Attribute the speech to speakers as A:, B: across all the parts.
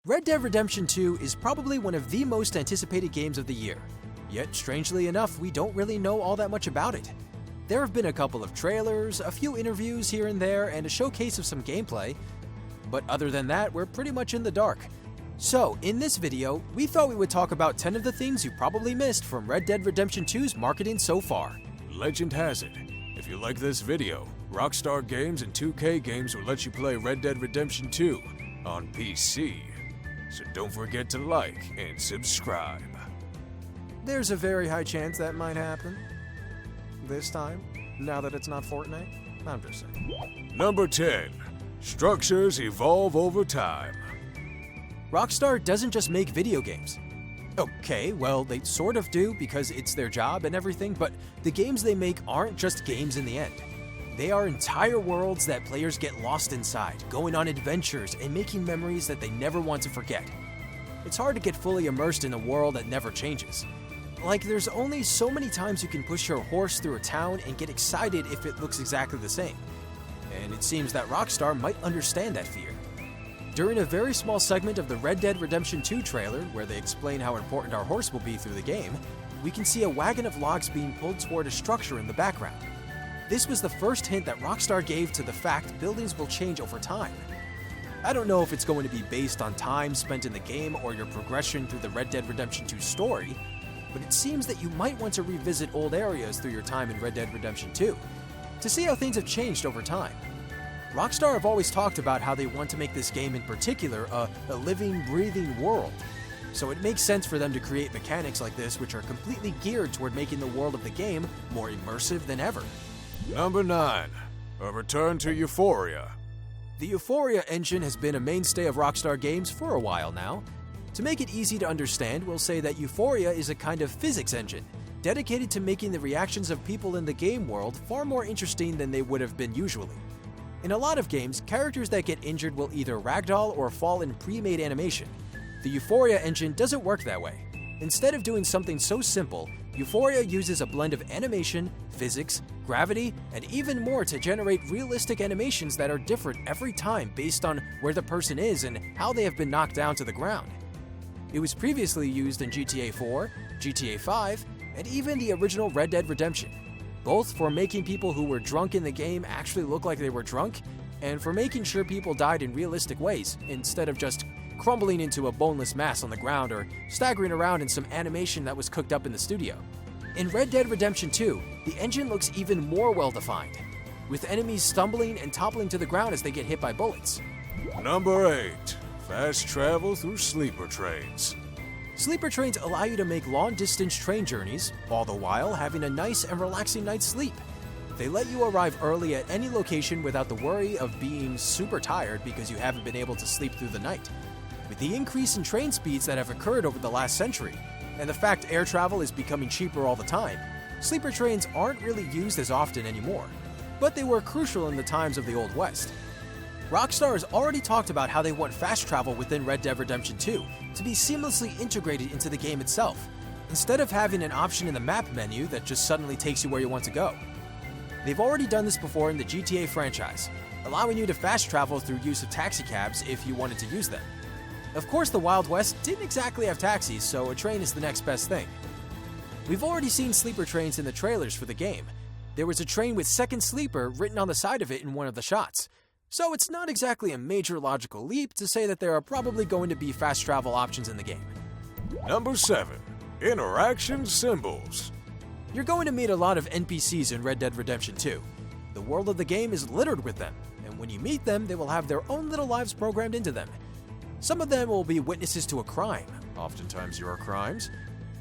A: Red Dead Redemption 2 is probably one of the most anticipated games of the year, yet strangely enough, we don't really know all that much about it. There have been a couple of trailers, a few interviews here and there, and a showcase of some gameplay, but other than that, we're pretty much in the dark. So, in this video, we thought we would talk about 10 of the things you probably missed from Red Dead Redemption 2's marketing so far.
B: Legend has it, if you like this video, Rockstar Games and 2K Games will let you play Red Dead Redemption 2 on PC. So don't forget to like and subscribe.
A: There's a very high chance that might happen. This time, now that it's not Fortnite. I'm just saying.
B: Number 10. Structures evolve over time.
A: Rockstar doesn't just make video games. Okay, well, they sort of do because it's their job and everything, but the games they make aren't just games in the end. They are entire worlds that players get lost inside, going on adventures and making memories that they never want to forget. It's hard to get fully immersed in a world that never changes. Like, there's only so many times you can push your horse through a town and get excited if it looks exactly the same. And it seems that Rockstar might understand that fear. During a very small segment of the Red Dead Redemption 2 trailer, where they explain how important our horse will be through the game, we can see a wagon of logs being pulled toward a structure in the background. This was the first hint that Rockstar gave to the fact buildings will change over time. I don't know if it's going to be based on time spent in the game or your progression through the Red Dead Redemption 2 story, but it seems that you might want to revisit old areas through your time in Red Dead Redemption 2 to see how things have changed over time. Rockstar have always talked about how they want to make this game in particular a living, breathing world, so it makes sense for them to create mechanics like this which are completely geared toward making the world of the game more immersive than ever.
B: Number 9. A return to Euphoria.
A: The Euphoria engine has been a mainstay of Rockstar games for a while now. To make it easy to understand, we'll say that Euphoria is a kind of physics engine, dedicated to making the reactions of people in the game world far more interesting than they would have been usually. In a lot of games, characters that get injured will either ragdoll or fall in pre-made animation. The Euphoria engine doesn't work that way. Instead of doing something so simple, Euphoria uses a blend of animation, physics, gravity, and even more to generate realistic animations that are different every time based on where the person is and how they have been knocked down to the ground. It was previously used in GTA 4, GTA 5, and even the original Red Dead Redemption, both for making people who were drunk in the game actually look like they were drunk, and for making sure people died in realistic ways instead of just crumbling into a boneless mass on the ground or staggering around in some animation that was cooked up in the studio. In Red Dead Redemption 2, the engine looks even more well-defined, with enemies stumbling and toppling to the ground as they get hit by bullets.
B: Number 8. Fast travel through sleeper trains.
A: Sleeper trains allow you to make long-distance train journeys, all the while having a nice and relaxing night's sleep. They let you arrive early at any location without the worry of being super tired because you haven't been able to sleep through the night. With the increase in train speeds that have occurred over the last century, and the fact air travel is becoming cheaper all the time, sleeper trains aren't really used as often anymore, but they were crucial in the times of the Old West. Rockstar has already talked about how they want fast travel within Red Dead Redemption 2 to be seamlessly integrated into the game itself, instead of having an option in the map menu that just suddenly takes you where you want to go. They've already done this before in the GTA franchise, allowing you to fast travel through use of taxicabs if you wanted to use them. Of course, the Wild West didn't exactly have taxis, so a train is the next best thing. We've already seen sleeper trains in the trailers for the game. There was a train with Second Sleeper written on the side of it in one of the shots. So it's not exactly a major logical leap to say that there are probably going to be fast travel options in the game.
B: Number 7. Interaction symbols.
A: You're going to meet a lot of NPCs in Red Dead Redemption 2. The world of the game is littered with them, and when you meet them, they will have their own little lives programmed into them. Some of them will be witnesses to a crime, oftentimes your crimes.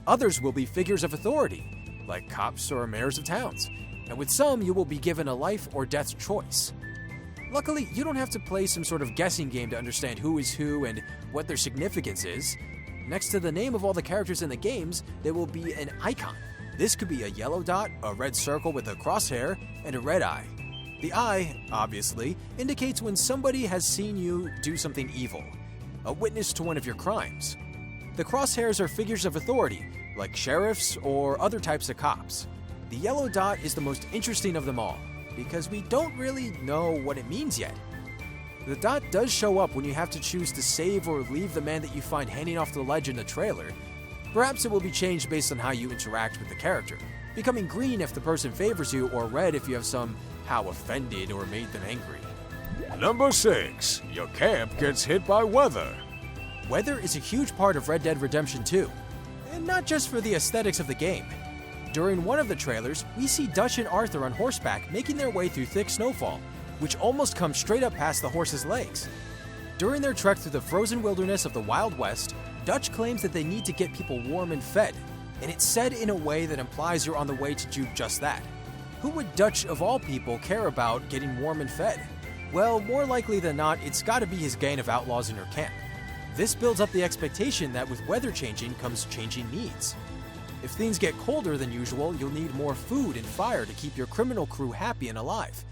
A: Others will be figures of authority, like cops or mayors of towns. And with some, you will be given a life or death choice. Luckily, you don't have to play some sort of guessing game to understand who is who and what their significance is. Next to the name of all the characters in the games, there will be an icon. This could be a yellow dot, a red circle with a crosshair, and a red eye. The eye, obviously, indicates when somebody has seen you do something evil, a witness to one of your crimes. The crosshairs are figures of authority, like sheriffs or other types of cops. The yellow dot is the most interesting of them all, because we don't really know what it means yet. The dot does show up when you have to choose to save or leave the man that you find hanging off the ledge in the trailer. Perhaps it will be changed based on how you interact with the character, becoming green if the person favors you or red if you have somehow offended or made them angry.
B: Number 6. Your camp gets hit by weather.
A: Weather is a huge part of Red Dead Redemption 2, and not just for the aesthetics of the game. During one of the trailers, we see Dutch and Arthur on horseback making their way through thick snowfall, which almost comes straight up past the horse's legs. During their trek through the frozen wilderness of the Wild West, Dutch claims that they need to get people warm and fed, and it's said in a way that implies you're on the way to do just that. Who would Dutch, of all people, care about getting warm and fed? Well, more likely than not, it's gotta be his gang of outlaws in your camp. This builds up the expectation that with weather changing comes changing needs. If things get colder than usual, you'll need more food and fire to keep your criminal crew happy and alive.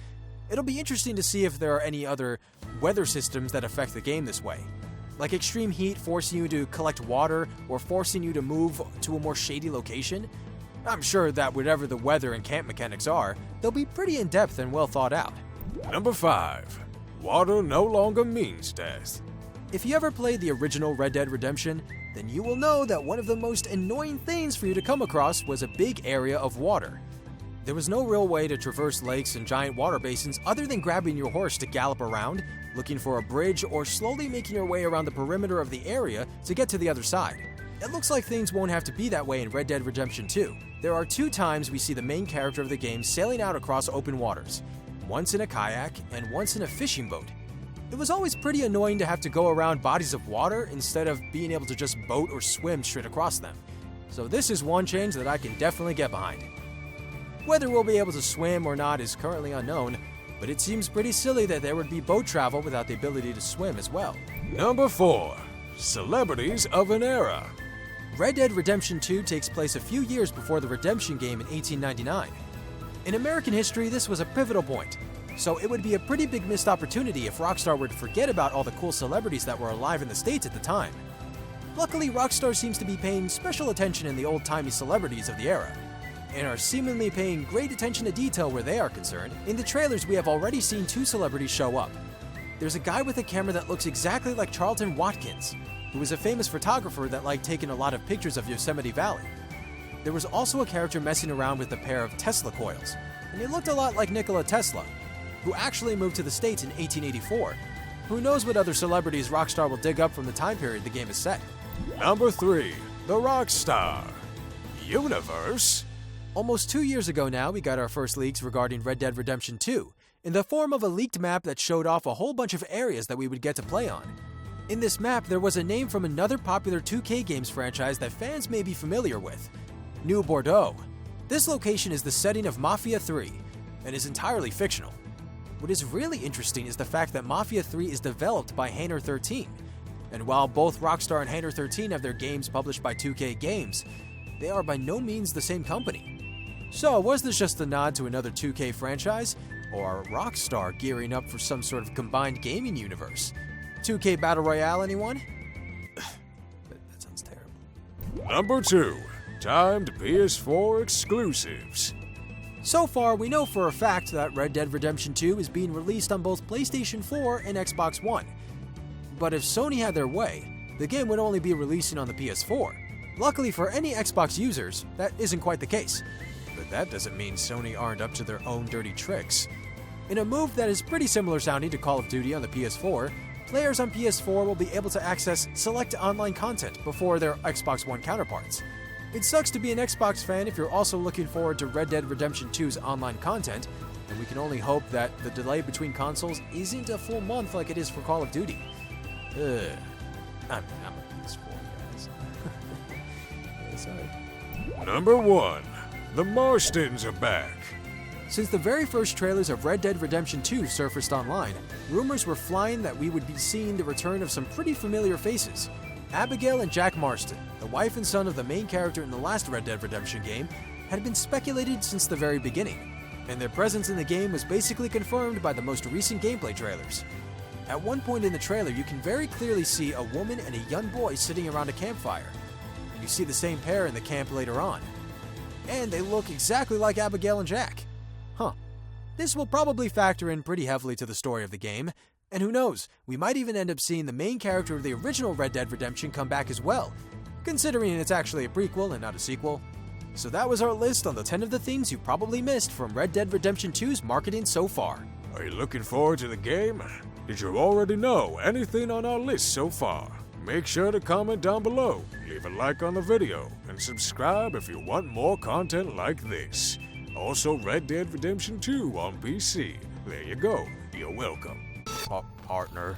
A: It'll be interesting to see if there are any other weather systems that affect the game this way, like extreme heat forcing you to collect water or forcing you to move to a more shady location. I'm sure that whatever the weather and camp mechanics are, they'll be pretty in-depth and well thought out.
B: Number 5. Water no longer means death.
A: If you ever played the original Red Dead Redemption, then you will know that one of the most annoying things for you to come across was a big area of water. There was no real way to traverse lakes and giant water basins other than grabbing your horse to gallop around, looking for a bridge, or slowly making your way around the perimeter of the area to get to the other side. It looks like things won't have to be that way in Red Dead Redemption 2. There are 2 times we see the main character of the game sailing out across open waters, once in a kayak and once in a fishing boat. It was always pretty annoying to have to go around bodies of water instead of being able to just boat or swim straight across them. So this is one change that I can definitely get behind. Whether we'll be able to swim or not is currently unknown, but it seems pretty silly that there would be boat travel without the ability to swim as well.
B: Number 4. Celebrities of an era.
A: Red Dead Redemption 2 takes place a few years before the Redemption game in 1899. In American history, this was a pivotal point, so it would be a pretty big missed opportunity if Rockstar were to forget about all the cool celebrities that were alive in the States at the time. Luckily, Rockstar seems to be paying special attention in the old-timey celebrities of the era, and are seemingly paying great attention to detail where they are concerned. In the trailers, we have already seen 2 celebrities show up. There's a guy with a camera that looks exactly like Charlton Watkins, who was a famous photographer that liked taking a lot of pictures of Yosemite Valley. There was also a character messing around with a pair of Tesla coils, and he looked a lot like Nikola Tesla, who actually moved to the States in 1884. Who knows what other celebrities Rockstar will dig up from the time period the game is set.
B: Number 3. The Rockstar Universe.
A: Almost 2 years ago now, we got our first leaks regarding Red Dead Redemption 2, in the form of a leaked map that showed off a whole bunch of areas that we would get to play on. In this map, there was a name from another popular 2K games franchise that fans may be familiar with, New Bordeaux. This location is the setting of Mafia 3, and is entirely fictional. What is really interesting is the fact that Mafia 3 is developed by Hangar 13, and while both Rockstar and Hangar 13 have their games published by 2K Games, they are by no means the same company. So was this just a nod to another 2K franchise, or are Rockstar gearing up for some sort of combined gaming universe? 2K Battle Royale, anyone? That sounds terrible.
B: Number 2. Timed Ps4 Exclusives.
A: So far, we know for a fact that Red Dead Redemption 2 is being released on both PlayStation 4 and Xbox One. But if Sony had their way, the game would only be releasing on the PS4. Luckily for any Xbox users, that isn't quite the case. But that doesn't mean Sony aren't up to their own dirty tricks. In a move that is pretty similar sounding to Call of Duty on the PS4, players on PS4 will be able to access select online content before their Xbox One counterparts. It sucks to be an Xbox fan if you're also looking forward to Red Dead Redemption 2's online content, and we can only hope that the delay between consoles isn't a full month like it is for Call of Duty. I'm a PS4, guys. Yeah, sorry.
B: Number 1. The Marstons are back.
A: Since the very first trailers of Red Dead Redemption 2 surfaced online, rumors were flying that we would be seeing the return of some pretty familiar faces. Abigail and Jack Marston, the wife and son of the main character in the last Red Dead Redemption game, had been speculated since the very beginning, and their presence in the game was basically confirmed by the most recent gameplay trailers. At one point in the trailer, you can very clearly see a woman and a young boy sitting around a campfire, and you see the same pair in the camp later on. And they look exactly like Abigail and Jack. This will probably factor in pretty heavily to the story of the game, And who knows, we might even end up seeing the main character of the original Red Dead Redemption come back as well, considering it's actually a prequel and not a sequel. So that was our list on the 10 of the things you probably missed from Red Dead Redemption 2's marketing so far.
B: Are you looking forward to the game? Did you already know anything on our list so far? Make sure to comment down below, leave a like on the video, and subscribe if you want more content like this. Also, Red Dead Redemption 2 on PC. There you go. You're welcome.
A: Partner.